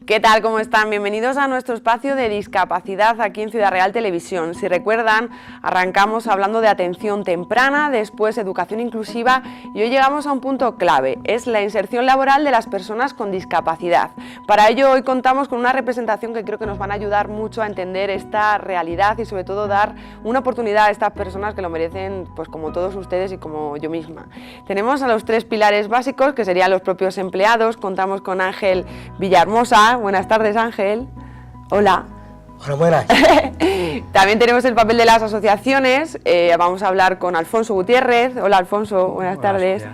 ¿Qué tal? ¿Cómo están? Bienvenidos a nuestro espacio de discapacidad aquí en Ciudad Real Televisión. Si recuerdan, arrancamos hablando de atención temprana, después educación inclusiva y hoy llegamos a un punto clave, es la inserción laboral de las personas con discapacidad. Para ello hoy contamos con una representación que creo que nos van a ayudar mucho a entender esta realidad y sobre todo dar una oportunidad a estas personas que lo merecen, pues como todos ustedes y como yo misma. Tenemos a los tres pilares básicos que serían los propios empleados. Contamos con Ángel Villahermosa. Buenas tardes, Ángel. Hola. Hola, buenas. También tenemos el papel de las asociaciones. Vamos a hablar con Alfonso Gutiérrez. Hola, Alfonso. Buenas tardes.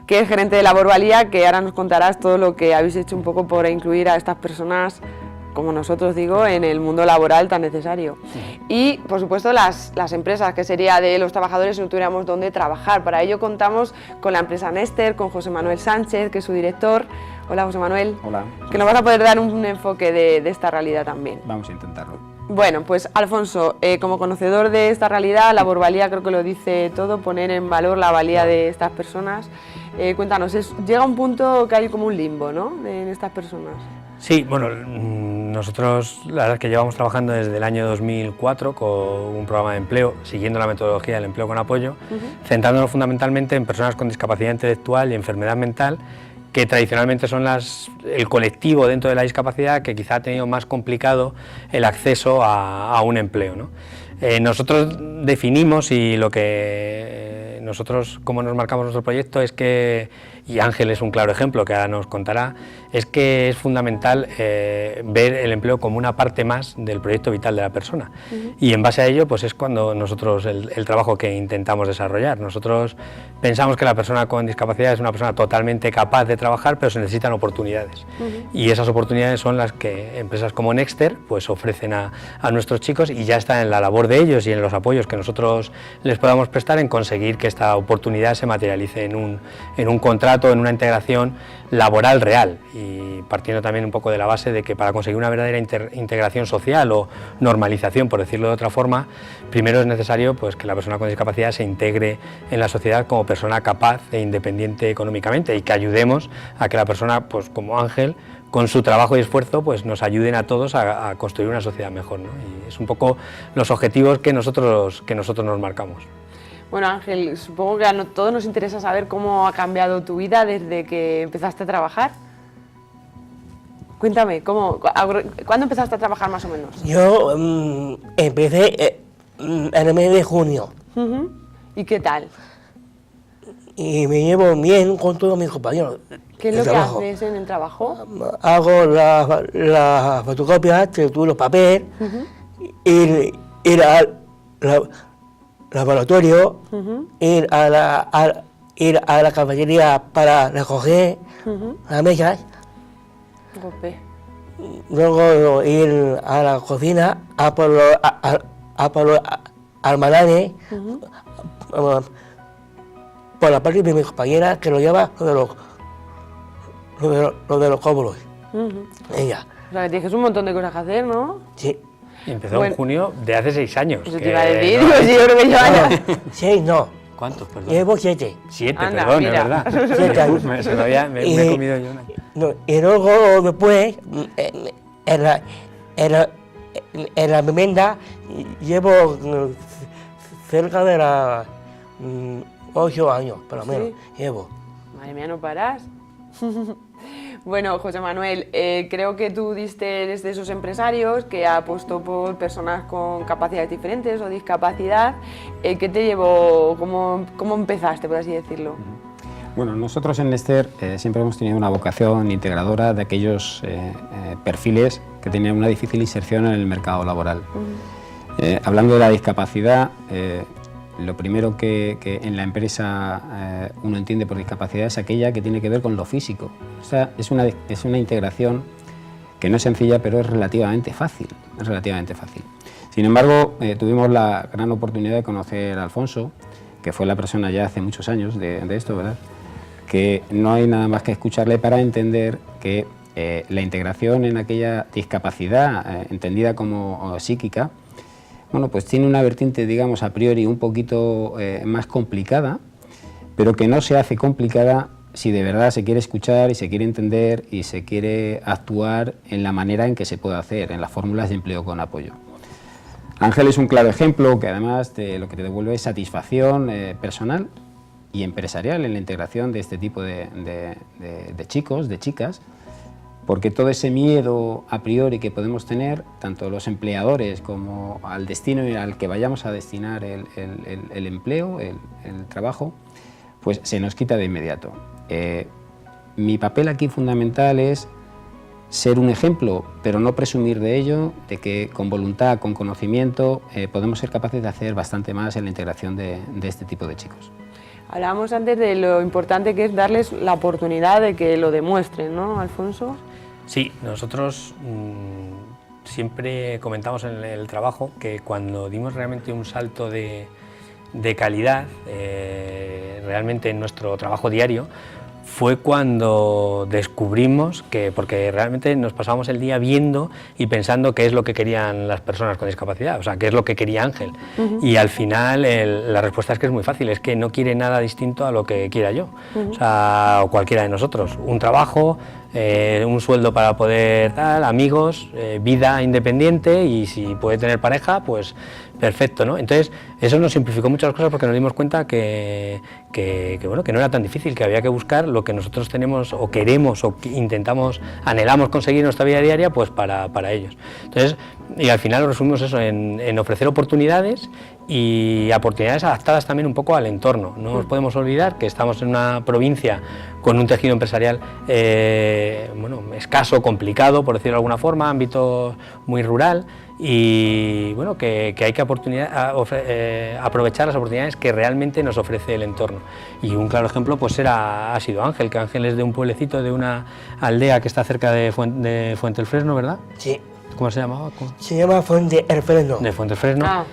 Que es gerente de Labor Valía, que ahora nos contarás todo lo que habéis hecho un poco por incluir a estas personas, como nosotros digo, en el mundo laboral tan necesario. Sí. Y, por supuesto, las empresas, que sería de los trabajadores si no tuviéramos dónde trabajar. Para ello contamos con la empresa Nester, con José Manuel Sánchez, que es su director. Hola, José Manuel. Hola. Que nos vas a poder dar un enfoque de esta realidad también. Vamos a intentarlo. Bueno, pues Alfonso, como conocedor de esta realidad, Labor Valía creo que lo dice todo, poner en valor la valía de estas personas. Cuéntanos, llega un punto que hay como un limbo, ¿no?, en estas personas. Sí, bueno, nosotros la verdad es que llevamos trabajando desde el año 2004 con un programa de empleo, siguiendo la metodología del empleo con apoyo, centrándonos fundamentalmente en personas con discapacidad intelectual y enfermedad mental, que tradicionalmente son el colectivo dentro de la discapacidad que quizá ha tenido más complicado el acceso a un empleo, ¿no? Nosotros definimos, y lo que nosotros, como nos marcamos nuestro proyecto, es que, y Ángel es un claro ejemplo que ahora nos contará, es que es fundamental ver el empleo como una parte más del proyecto vital de la persona. Y en base a ello, pues es cuando nosotros, el trabajo que intentamos desarrollar. Nosotros pensamos que la persona con discapacidad es una persona totalmente capaz de trabajar, pero se necesitan oportunidades. Y esas oportunidades son las que empresas como Nester pues ofrecen a nuestros chicos, y ya está en la labor de ellos y en los apoyos que nosotros les podamos prestar en conseguir que esta oportunidad se materialice en un contrato, en una integración laboral real, y partiendo también un poco de la base de que para conseguir una verdadera integración social o normalización, por decirlo de otra forma, primero es necesario pues que la persona con discapacidad se integre en la sociedad como persona capaz e independiente económicamente, y que ayudemos a que la persona, pues como Ángel, con su trabajo y esfuerzo, pues nos ayuden a todos a construir una sociedad mejor, ¿no? Y es un poco los objetivos que nosotros nos marcamos. Bueno, Ángel, supongo que a todos nos interesa saber cómo ha cambiado tu vida desde que empezaste a trabajar. Cuéntame, ¿cuándo empezaste a trabajar más o menos? Yo empecé en el mes de junio. ¿Y qué tal? Y me llevo bien con todos mis compañeros. ¿Qué es lo que haces en el trabajo? Hago la fotocopia, trituro los papeles, ir al laboratorio, ir a la cafetería para recoger las mesas. Luego ir a la cocina, a por los almananes, por la parte de mi compañera que lo lleva lo de los cómodos. Ella. O sea, que tienes un montón de cosas que hacer, ¿no? Sí. Y empezó en junio de hace 6 años. Eso te iba a decir, no, sí, yo creo que lleva 6 no. ¿Cuántos, perdón? Llevo 7. 7, Anda, perdón, mira. es verdad. 7 años. Me he comido yo una. No, y luego después, en la vivienda, llevo cerca de las 8 años, por lo menos, llevo. Madre mía, no paras. Bueno, José Manuel, creo que tú eres de esos empresarios que apostó por personas con capacidades diferentes o discapacidad. ¿Qué te llevó? ¿Cómo empezaste, por así decirlo? Bueno, nosotros en Nester siempre hemos tenido una vocación integradora de aquellos perfiles que tenían una difícil inserción en el mercado laboral. Hablando de la discapacidad, lo primero que en la empresa uno entiende por discapacidad es aquella que tiene que ver con lo físico. O sea, es una integración que no es sencilla, pero es relativamente fácil. Sin embargo, tuvimos la gran oportunidad de conocer a Alfonso, que fue la persona ya hace muchos años de esto, ¿verdad?, que no hay nada más que escucharle para entender que la integración en aquella discapacidad entendida como psíquica, bueno, pues tiene una vertiente, digamos, a priori un poquito más complicada, pero que no se hace complicada si de verdad se quiere escuchar y se quiere entender y se quiere actuar en la manera en que se puede hacer, en las fórmulas de empleo con apoyo. Ángel es un claro ejemplo que además lo que te devuelve es satisfacción personal y empresarial en la integración de este tipo de chicos, de chicas, porque todo ese miedo a priori que podemos tener, tanto los empleadores como al destino al que vayamos a destinar el empleo, el trabajo, pues se nos quita de inmediato. Mi papel aquí fundamental es ser un ejemplo, pero no presumir de ello, de que con voluntad, con conocimiento, podemos ser capaces de hacer bastante más en la integración de este tipo de chicos. Hablábamos antes de lo importante que es darles la oportunidad de que lo demuestren, ¿no, Alfonso? Sí, nosotros siempre comentamos en el trabajo que cuando dimos realmente un salto de calidad, realmente en nuestro trabajo diario, fue cuando descubrimos que, porque realmente nos pasábamos el día viendo y pensando qué es lo que querían las personas con discapacidad, o sea, qué es lo que quería Ángel. Y al final la respuesta es que es muy fácil, es que no quiere nada distinto a lo que quiera yo, o sea, o cualquiera de nosotros. Un trabajo, un sueldo para poder tal, amigos, vida independiente, y si puede tener pareja, pues perfecto, ¿no? Entonces, eso nos simplificó muchas cosas porque nos dimos cuenta que bueno, que no era tan difícil, que había que buscar lo que nosotros tenemos o queremos o que intentamos, anhelamos conseguir en nuestra vida diaria, pues para ellos. Entonces, y al final lo resumimos eso, en ofrecer oportunidades y oportunidades adaptadas también un poco al entorno. No nos podemos olvidar que estamos en una provincia con un tejido empresarial bueno, escaso, complicado, por decirlo de alguna forma, ámbito muy rural, y bueno, que hay que aprovechar las oportunidades que realmente nos ofrece el entorno. Y un claro ejemplo pues ha sido Ángel, que Ángel es de un pueblecito, de una aldea que está cerca de Fuente el Fresno, ¿verdad? Sí. ¿Cómo se llamaba? Se llama Fuente el Fresno. De Fuente el Fresno. Ah.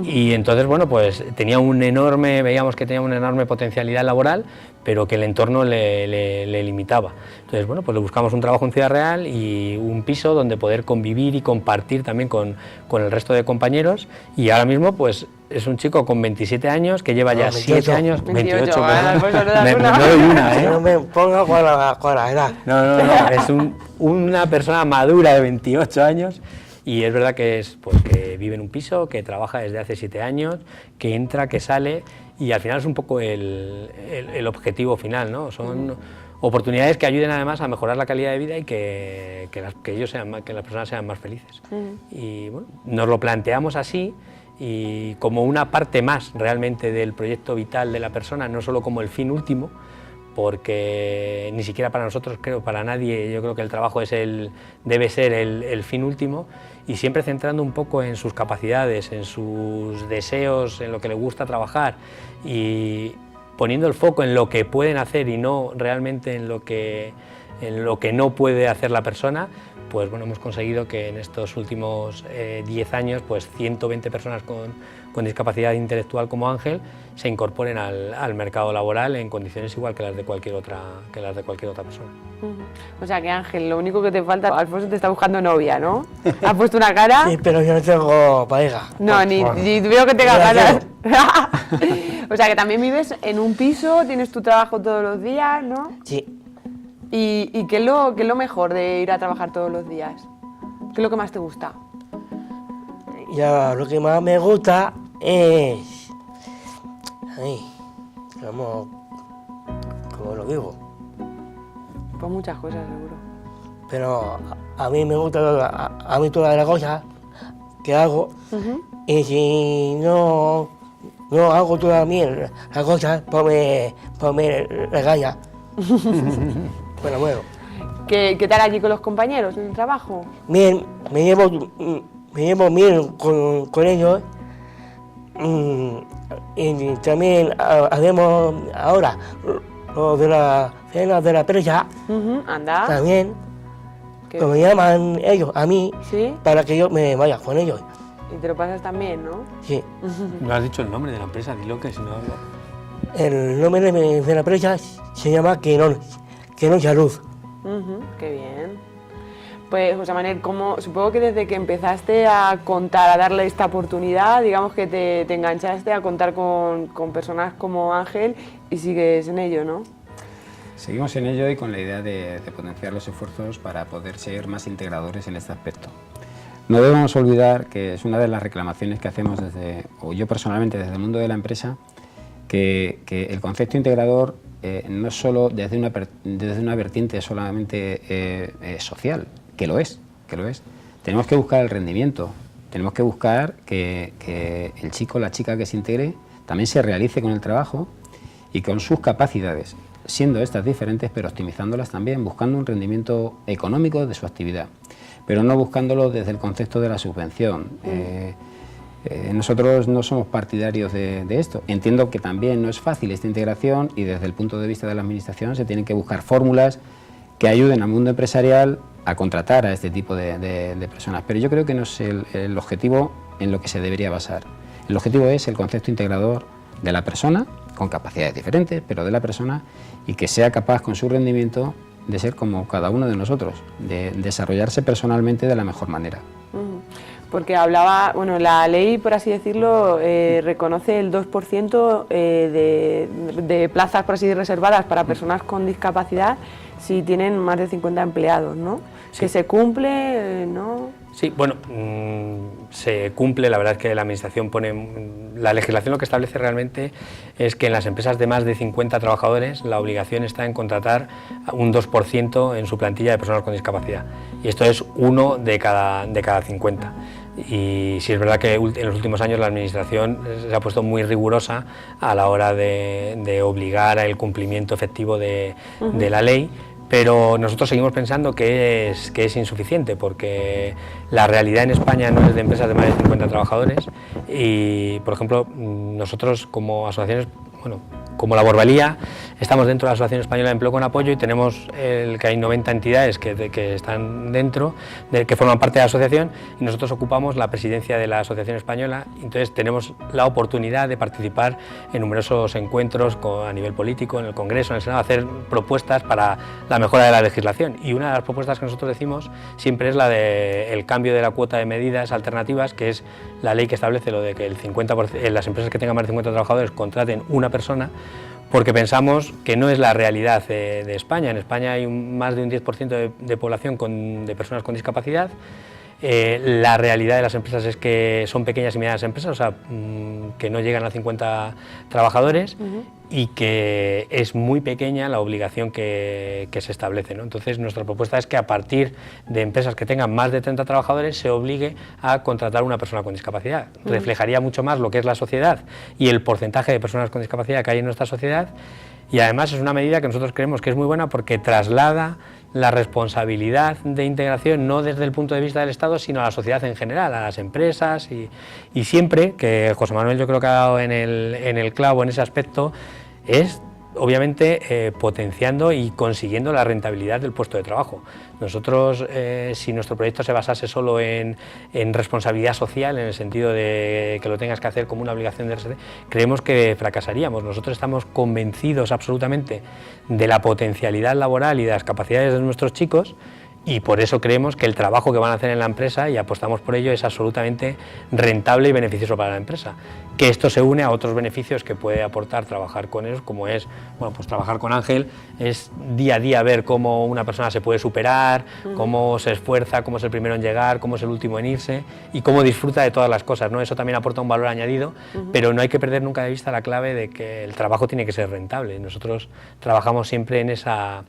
Y entonces, bueno, pues veíamos que tenía una enorme potencialidad laboral, pero que el entorno le limitaba. Entonces, bueno, pues le buscamos un trabajo en Ciudad Real y un piso donde poder convivir y compartir también con el resto de compañeros, y ahora mismo pues es un chico con 27 años que lleva ya 7 años... 28, no doy una, ¿eh? No me ponga con la edad. No, es una persona madura de 28 años, y es verdad que que vive en un piso, que trabaja desde hace 7 años, que entra, que sale, y al final es un poco el objetivo final, ¿no? Son oportunidades que ayuden además a mejorar la calidad de vida y que las personas sean más felices. Y bueno, nos lo planteamos así, y como una parte más realmente del proyecto vital de la persona, no solo como el fin último, porque ni siquiera para nosotros, creo, para nadie, yo creo que el trabajo debe ser el fin último, y siempre centrando un poco en sus capacidades, en sus deseos, en lo que le gusta trabajar, y poniendo el foco en lo que pueden hacer y no realmente en lo que no puede hacer la persona. Pues bueno, hemos conseguido que en estos últimos 10 años, pues 120 personas con discapacidad intelectual como Ángel se incorporen al mercado laboral en condiciones igual que las de cualquier otra persona. O sea que Ángel, lo único que te falta, Alfonso te está buscando novia, ¿no? ¿Has puesto una cara? Sí, pero yo no tengo pareja. No, ni veo que tenga ganas. O sea que también vives en un piso, tienes tu trabajo todos los días, ¿no? Sí. ¿Y qué es lo mejor de ir a trabajar todos los días? ¿Qué es lo que más te gusta? Ya, lo que más me gusta es... Ay, ¿cómo lo digo? Pues muchas cosas, seguro. Pero a mí me gusta a mí todas las cosas que hago, y si no hago todas las cosas, pues me regaña. Bueno. ¿Qué tal allí con los compañeros en el trabajo? Bien, me llevo bien con ellos, y también hacemos ahora lo de la cena de la presa. Anda. También, pues me llaman ellos a mí, ¿Sí? para que yo me vaya con ellos. Y te lo pasas también, ¿no? Sí. No has dicho el nombre de la empresa, dilo, que si no... El nombre de la empresa se llama Quenón Salud. Qué bien. Pues, José Manuel, supongo que desde que empezaste a contar, a darle esta oportunidad, digamos que te enganchaste a contar con personas como Ángel y sigues en ello, ¿no? Seguimos en ello y con la idea de potenciar los esfuerzos para poder ser más integradores en este aspecto. No debemos olvidar que es una de las reclamaciones que hacemos o yo personalmente desde el mundo de la empresa, que el concepto integrador no es solo desde una vertiente solamente social, que lo es. Tenemos que buscar el rendimiento, tenemos que buscar que el chico o la chica que se integre también se realice con el trabajo y con sus capacidades, siendo estas diferentes pero optimizándolas también, buscando un rendimiento económico de su actividad, pero no buscándolo desde el concepto de la subvención. Nosotros no somos partidarios de esto. Entiendo que también no es fácil esta integración y desde el punto de vista de la administración se tienen que buscar fórmulas que ayuden al mundo empresarial a contratar a este tipo de personas. Pero yo creo que no es el objetivo en lo que se debería basar. El objetivo es el concepto integrador de la persona, con capacidades diferentes, pero de la persona, y que sea capaz con su rendimiento de ser como cada uno de nosotros, de desarrollarse personalmente de la mejor manera. Porque hablaba, bueno, la ley, por así decirlo, reconoce el 2% de plazas, por así decirlo, reservadas para personas con discapacidad si tienen más de 50 empleados, ¿no? Sí. ¿Que se cumple, no? Sí, bueno, se cumple. La verdad es que la Administración la legislación lo que establece realmente es que en las empresas de más de 50 trabajadores la obligación está en contratar un 2% en su plantilla de personas con discapacidad, y esto es 1 de cada 50. Y sí es verdad que en los últimos años la Administración se ha puesto muy rigurosa a la hora de obligar al cumplimiento efectivo de la ley, pero nosotros seguimos pensando que es insuficiente, porque la realidad en España no es de empresas de más de 50 trabajadores y, por ejemplo, nosotros como asociaciones, bueno, como la Borbalía, estamos dentro de la Asociación Española de Empleo con Apoyo y tenemos que hay 90 entidades que están dentro, que forman parte de la asociación, y nosotros ocupamos la presidencia de la Asociación Española. Entonces tenemos la oportunidad de participar en numerosos encuentros a nivel político, en el Congreso, en el Senado, hacer propuestas para la mejora de la legislación. Y una de las propuestas que nosotros decimos siempre es la del cambio de la cuota de medidas alternativas, que es la ley que establece lo de que el 50%, las empresas que tengan más de 50 trabajadores contraten una persona, porque pensamos que no es la realidad de España. En España hay más de un 10% de población de personas con discapacidad. La realidad de las empresas es que son pequeñas y medianas empresas, o sea, que no llegan a 50 trabajadores, y que es muy pequeña la obligación que se establece, ¿no? Entonces nuestra propuesta es que a partir de empresas que tengan más de 30 trabajadores se obligue a contratar una persona con discapacidad. Reflejaría mucho más lo que es la sociedad y el porcentaje de personas con discapacidad que hay en nuestra sociedad, y además es una medida que nosotros creemos que es muy buena porque traslada la responsabilidad de integración no desde el punto de vista del Estado, sino a la sociedad en general, a las empresas, y siempre, que José Manuel yo creo que ha dado en el clavo en ese aspecto, es obviamente potenciando y consiguiendo la rentabilidad del puesto de trabajo. Nosotros, si nuestro proyecto se basase solo en responsabilidad social, en el sentido de que lo tengas que hacer como una obligación de RSD, creemos que fracasaríamos. Nosotros estamos convencidos absolutamente de la potencialidad laboral y de las capacidades de nuestros chicos, y por eso creemos que el trabajo que van a hacer en la empresa, y apostamos por ello, es absolutamente rentable y beneficioso para la empresa. Que esto se une a otros beneficios que puede aportar trabajar con ellos, como es, bueno, pues trabajar con Ángel, es día a día ver cómo una persona se puede superar, cómo se esfuerza, cómo es el primero en llegar, cómo es el último en irse y cómo disfruta de todas las cosas, ¿no? Eso también aporta un valor añadido, pero no hay que perder nunca de vista la clave de que el trabajo tiene que ser rentable. Nosotros trabajamos siempre en esa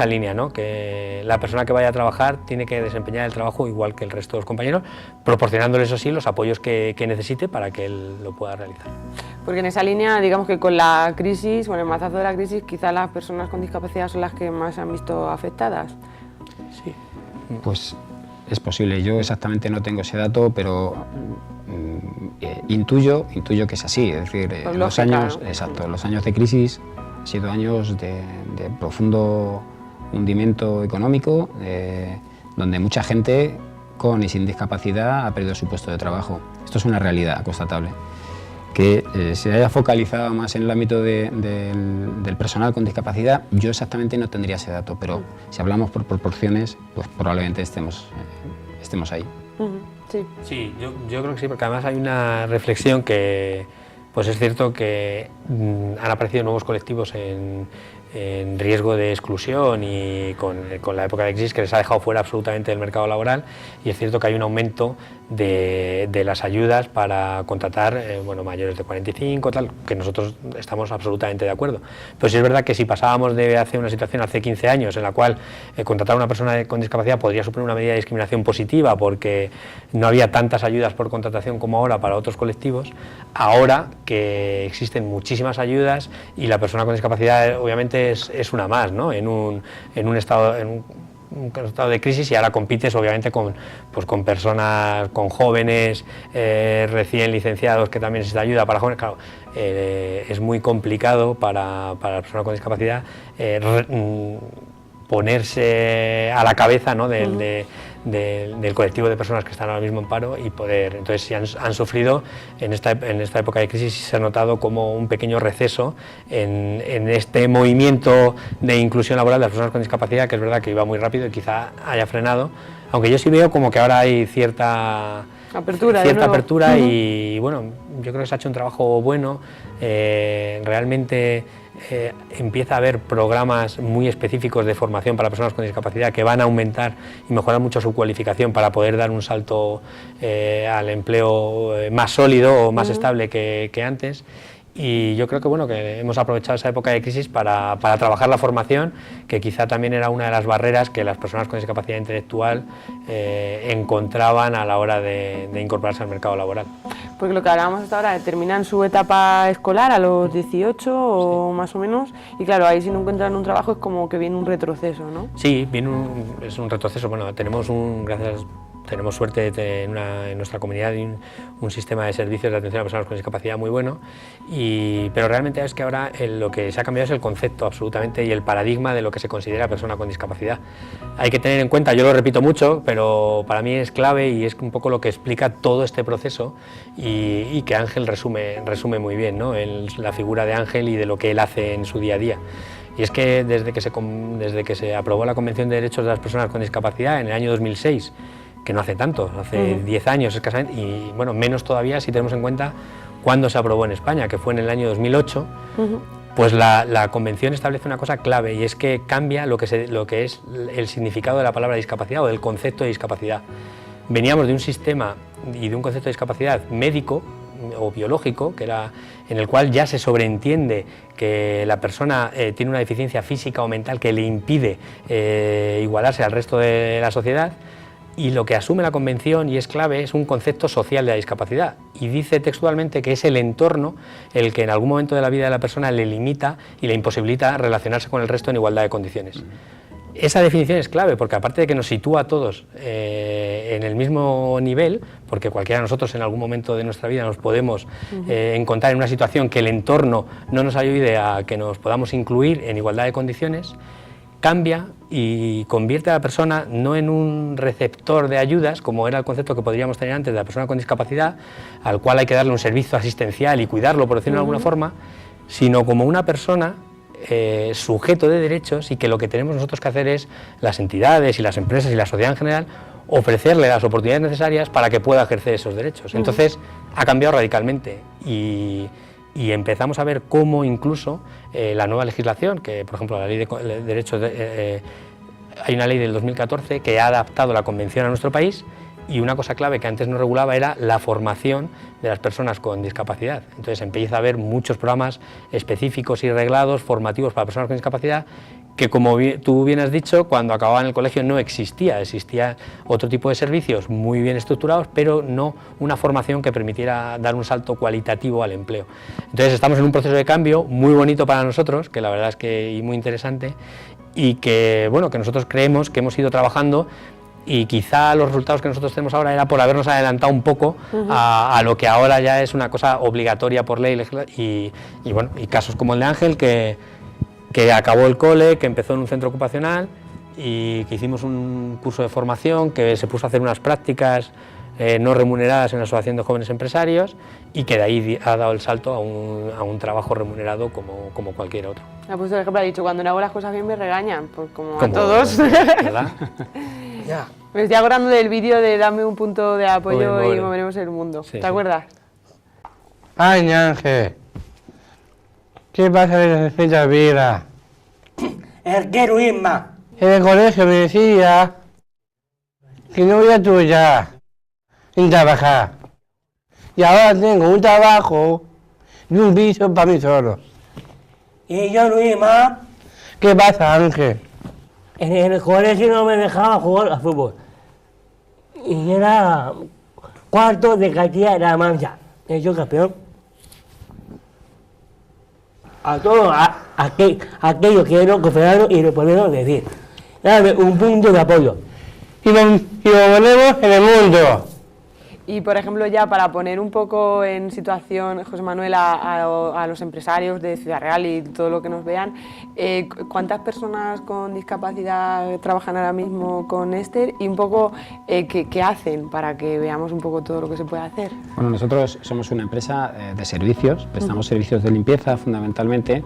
línea, ¿no? Que la persona que vaya a trabajar tiene que desempeñar el trabajo igual que el resto de los compañeros, proporcionándole, eso sí, los apoyos que necesite para que él lo pueda realizar. Porque en esa línea, digamos que con la crisis, con el mazazo de la crisis, quizás las personas con discapacidad son las que más se han visto afectadas. Sí. Pues es posible, yo exactamente no tengo ese dato, pero intuyo que es así, es decir, los años, ¿no? Exacto, los años de crisis han sido años de profundo hundimiento económico, donde mucha gente con y sin discapacidad ha perdido su puesto de trabajo. Esto es una realidad constatable. Que se haya focalizado más en el ámbito del personal con discapacidad, yo exactamente no tendría ese dato, pero si hablamos por proporciones, pues probablemente estemos ahí. Sí, sí, yo creo que sí, porque además hay una reflexión que, pues es cierto que han aparecido nuevos colectivos en en riesgo de exclusión y con la época de crisis que les ha dejado fuera absolutamente del mercado laboral, y es cierto que hay un aumento de las ayudas para contratar bueno, mayores de 45, tal, que nosotros estamos absolutamente de acuerdo. Pero sí es verdad que si pasábamos de hace una situación hace 15 años en la cual contratar a una persona con discapacidad podría suponer una medida de discriminación positiva porque no había tantas ayudas por contratación como ahora para otros colectivos, ahora que existen muchísimas ayudas y la persona con discapacidad obviamente es una más, ¿no? en un estado de crisis, y ahora compites obviamente con personas, con jóvenes recién licenciados que también necesitan ayuda. Para jóvenes, claro, es muy complicado para la persona con discapacidad ponerse a la cabeza, ¿no? del colectivo de personas que están ahora mismo en paro y poder. Entonces, si han sufrido en esta época de crisis, se ha notado como un pequeño receso en este movimiento de inclusión laboral de las personas con discapacidad, que es verdad que iba muy rápido y quizá haya frenado, aunque yo sí veo como que ahora hay cierta apertura y bueno, yo creo que se ha hecho un trabajo bueno. Realmente empieza a haber programas muy específicos de formación para personas con discapacidad que van a aumentar y mejorar mucho su cualificación para poder dar un salto al empleo más sólido o más estable que antes. Y yo creo que bueno, que hemos aprovechado esa época de crisis para trabajar la formación, que quizá también era una de las barreras que las personas con discapacidad intelectual encontraban a la hora de incorporarse al mercado laboral. Porque lo que hablábamos hasta ahora, terminan su etapa escolar a los 18 o más o menos, y claro, ahí si no encuentran un trabajo es como que viene un retroceso, ¿no? Sí, es un retroceso. Bueno, tenemos suerte en nuestra comunidad de un sistema de servicios de atención a personas con discapacidad muy bueno, pero realmente es que ahora lo que se ha cambiado es el concepto absolutamente y el paradigma de lo que se considera persona con discapacidad. Hay que tener en cuenta, yo lo repito mucho, pero para mí es clave y es un poco lo que explica todo este proceso y que Ángel resume muy bien, ¿no? La figura de Ángel y de lo que él hace en su día a día. Y es que desde que se aprobó la Convención de Derechos de las Personas con Discapacidad en el año 2006, que no hace tanto, hace 10 años escasamente, y bueno, menos todavía si tenemos en cuenta cuándo se aprobó en España, que fue en el año 2008, pues la Convención establece una cosa clave, y es que cambia lo que es el significado de la palabra discapacidad o del concepto de discapacidad. Veníamos de un sistema y de un concepto de discapacidad médico o biológico, que era en el cual ya se sobreentiende que la persona tiene una deficiencia física o mental que le impide igualarse al resto de la sociedad. Y lo que asume la Convención, y es clave, es un concepto social de la discapacidad. Y dice textualmente que es el entorno el que en algún momento de la vida de la persona le limita y le imposibilita relacionarse con el resto en igualdad de condiciones. Esa definición es clave porque aparte de que nos sitúa a todos en el mismo nivel, porque cualquiera de nosotros en algún momento de nuestra vida nos podemos encontrar en una situación que el entorno no nos ayude a que nos podamos incluir en igualdad de condiciones, cambia y convierte a la persona no en un receptor de ayudas, como era el concepto que podríamos tener antes de la persona con discapacidad, al cual hay que darle un servicio asistencial y cuidarlo, por decirlo de alguna forma, sino como una persona sujeto de derechos, y que lo que tenemos nosotros que hacer es, las entidades y las empresas y la sociedad en general, ofrecerle las oportunidades necesarias para que pueda ejercer esos derechos. Entonces ha cambiado radicalmente y empezamos a ver cómo incluso la nueva legislación, que por ejemplo la ley de derechos, hay una ley del 2014 que ha adaptado la Convención a nuestro país, y una cosa clave que antes no regulaba era la formación de las personas con discapacidad. Entonces empieza a haber muchos programas específicos y reglados, formativos para personas con discapacidad, que como tú bien has dicho, cuando acababa en el colegio no existía otro tipo de servicios muy bien estructurados, pero no una formación que permitiera dar un salto cualitativo al empleo. Entonces estamos en un proceso de cambio muy bonito para nosotros, que la verdad es que y muy interesante, y que, bueno, que nosotros creemos que hemos ido trabajando, y quizá los resultados que nosotros tenemos ahora era por habernos adelantado un poco a lo que ahora ya es una cosa obligatoria por ley, y bueno, y casos como el de Ángel, que acabó el cole, que empezó en un centro ocupacional y que hicimos un curso de formación, que se puso a hacer unas prácticas no remuneradas en la Asociación de Jóvenes Empresarios, y que de ahí ha dado el salto a un trabajo remunerado como cualquier otro. Ha puesto el ejemplo, ha dicho, cuando no hago las cosas bien me regañan, pues como a todos. ¿Verdad? Ya. Me estoy acordando del vídeo de Dame un punto de apoyo Pobre. y moveremos el mundo. Sí, ¿Te acuerdas? Ay, Ángel, ¿qué pasa que necesitas vida? quiero ir más. En el colegio me decía que no voy a estudiar sin trabajar. Y ahora tengo un trabajo y un piso para mí solo. Y yo no iba más. ¿Qué pasa, Ángel? En el colegio no me dejaba jugar al fútbol. Y era cuarto de Castilla-La Mancha. Yo campeón. A todos aquellos que no confesaron y lo podemos decir. Dame un punto de apoyo. Y lo ponemos en el mundo. Y, por ejemplo, ya para poner un poco en situación, José Manuel, a los empresarios de Ciudad Real y todo lo que nos vean, ¿cuántas personas con discapacidad trabajan ahora mismo con Nexter? Y un poco, ¿qué hacen para que veamos un poco todo lo que se puede hacer? Bueno, nosotros somos una empresa de servicios, prestamos servicios de limpieza fundamentalmente,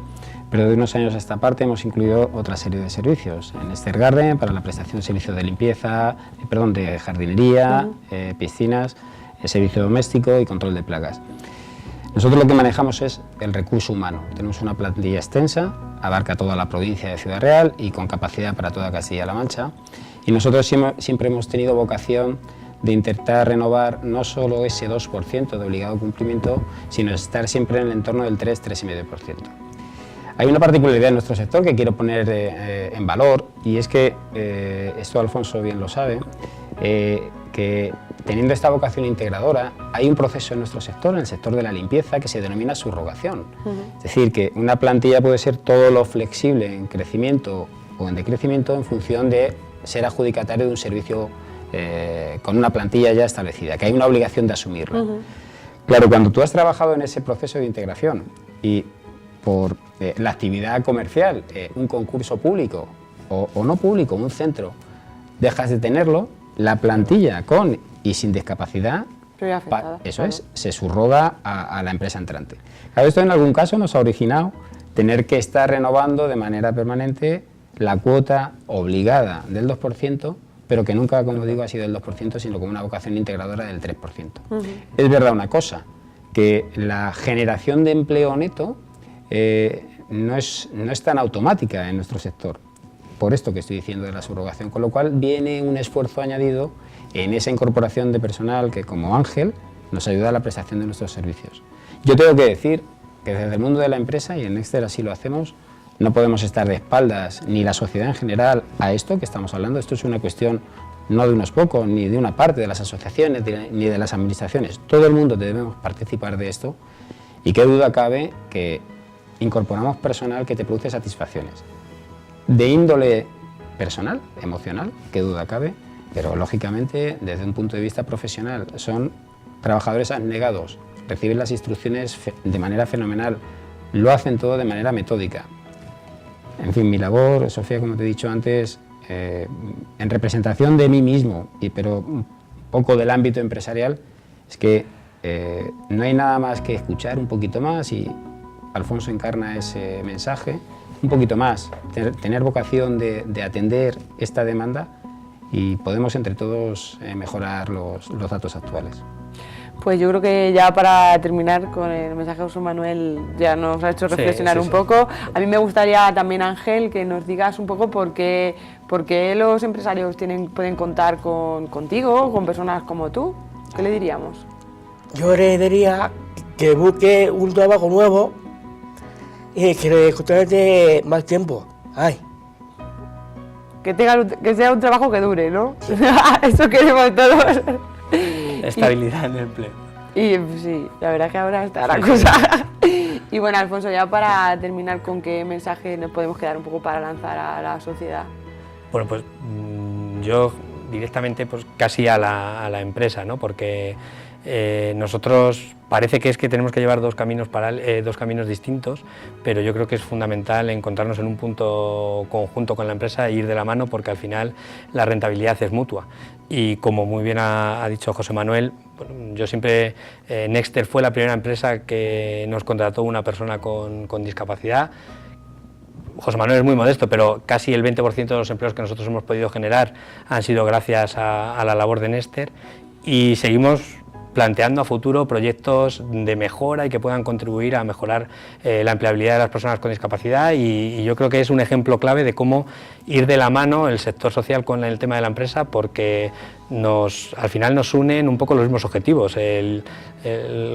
pero de unos años a esta parte hemos incluido otra serie de servicios. En Nexter Garden, para la prestación de servicios de limpieza, de jardinería, piscinas, servicio doméstico y control de plagas. Nosotros lo que manejamos es el recurso humano. Tenemos una plantilla extensa, abarca toda la provincia de Ciudad Real y con capacidad para toda Castilla-La Mancha. Y nosotros siempre hemos tenido vocación de intentar renovar no solo ese 2% de obligado cumplimiento, sino estar siempre en el entorno del 3-3,5%. Hay una particularidad en nuestro sector que quiero poner en valor, y es que, esto Alfonso bien lo sabe, que teniendo esta vocación integradora, hay un proceso en nuestro sector, en el sector de la limpieza, que se denomina subrogación. Es decir, que una plantilla puede ser todo lo flexible en crecimiento o en decrecimiento en función de ser adjudicatario de un servicio con una plantilla ya establecida, que hay una obligación de asumirla. Claro, cuando tú has trabajado en ese proceso de integración y por la actividad comercial, un concurso público o no público, un centro, dejas de tenerlo, la plantilla con y sin discapacidad, eso es, se subroga a la empresa entrante. Claro, esto en algún caso nos ha originado tener que estar renovando de manera permanente la cuota obligada del 2%, pero que nunca, como digo, ha sido del 2%, sino con una vocación integradora del 3%. Es verdad una cosa, que la generación de empleo neto no es tan automática en nuestro sector, por esto que estoy diciendo de la subrogación, con lo cual viene un esfuerzo añadido en esa incorporación de personal que, como Ángel, nos ayuda a la prestación de nuestros servicios. Yo tengo que decir que desde el mundo de la empresa, y en Nexter así lo hacemos, no podemos estar de espaldas, ni la sociedad en general, a esto que estamos hablando. Esto es una cuestión no de unos pocos, ni de una parte de las asociaciones, ni de las administraciones. Todo el mundo debemos participar de esto, y qué duda cabe que incorporamos personal que te produce satisfacciones. De índole personal, emocional, qué duda cabe, pero lógicamente desde un punto de vista profesional son trabajadores abnegados, reciben las instrucciones de manera fenomenal, lo hacen todo de manera metódica. En fin, mi labor, Sofía, como te he dicho antes, en representación de mí mismo, pero un poco del ámbito empresarial, es que no hay nada más que escuchar un poquito más, y Alfonso encarna ese mensaje, un poquito más, tener vocación de atender esta demanda, y podemos entre todos mejorar los datos actuales. Pues yo creo que ya para terminar con el mensaje de José Manuel ya nos ha hecho reflexionar un poco. A mí me gustaría también, Ángel, que nos digas un poco por qué los empresarios pueden contar contigo, con personas como tú. ¿Qué le diríamos? Yo le diría que busque un trabajo nuevo y que le contrate más tiempo. Ay. Que sea un trabajo que dure, ¿no? Sí. Eso queremos todos. Estabilidad en el empleo. Y sí, la verdad que ahora está la cosa. Y bueno, Alfonso, ya para terminar, ¿con qué mensaje nos podemos quedar un poco para lanzar a la sociedad? Bueno, pues yo directamente pues casi a la empresa, ¿no? Porque nosotros parece que tenemos que llevar dos caminos distintos, pero yo creo que es fundamental encontrarnos en un punto conjunto con la empresa e ir de la mano, porque al final la rentabilidad es mutua. Y como muy bien ha dicho José Manuel, bueno, yo siempre, Nexter fue la primera empresa que nos contrató una persona con discapacidad. José Manuel es muy modesto, pero casi el 20% de los empleos que nosotros hemos podido generar han sido gracias a la labor de Nexter, y seguimos planteando a futuro proyectos de mejora y que puedan contribuir a mejorar la empleabilidad de las personas con discapacidad, y yo creo que es un ejemplo clave de cómo ir de la mano el sector social con el tema de la empresa, porque al final nos unen un poco los mismos objetivos, el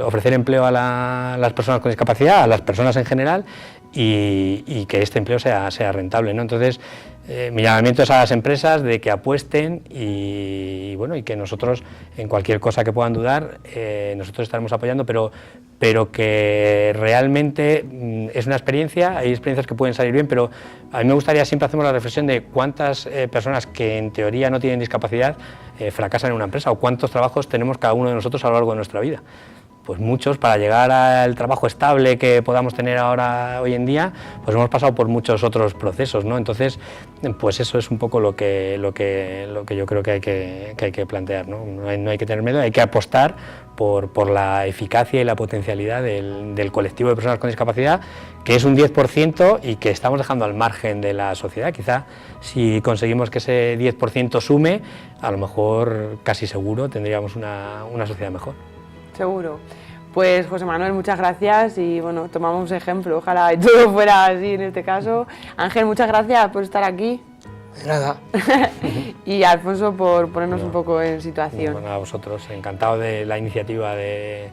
ofrecer empleo a las personas con discapacidad, a las personas en general, y que este empleo sea rentable, ¿no? Entonces, mi llamamiento es a las empresas de que apuesten y que nosotros, en cualquier cosa que puedan dudar, nosotros estaremos apoyando, pero que realmente es una experiencia, hay experiencias que pueden salir bien, pero a mí me gustaría, siempre hacemos la reflexión de cuántas personas que en teoría no tienen discapacidad fracasan en una empresa, o cuántos trabajos tenemos cada uno de nosotros a lo largo de nuestra vida. Pues muchos, para llegar al trabajo estable que podamos tener hoy en día, pues hemos pasado por muchos otros procesos, ¿no? Entonces, pues eso es un poco lo que yo creo que hay que plantear, ¿no? No hay que tener miedo, hay que apostar por la eficacia y la potencialidad del colectivo de personas con discapacidad, que es un 10% y que estamos dejando al margen de la sociedad. Quizá si conseguimos que ese 10% sume, a lo mejor casi seguro tendríamos una sociedad mejor. Seguro. Pues José Manuel, muchas gracias y bueno, tomamos ejemplo, ojalá todo fuera así en este caso. Ángel, muchas gracias por estar aquí. Nada. Y Alfonso por ponernos un poco en situación. Bueno, a vosotros, encantado de la iniciativa de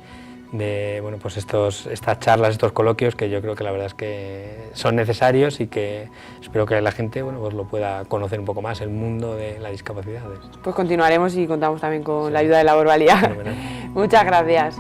pues estas charlas, estos coloquios, que yo creo que la verdad es que son necesarios y que espero que la gente pues lo pueda conocer un poco más, el mundo de la discapacidad. Pues continuaremos y contamos también con la ayuda de la Laborvalía. Muchas gracias.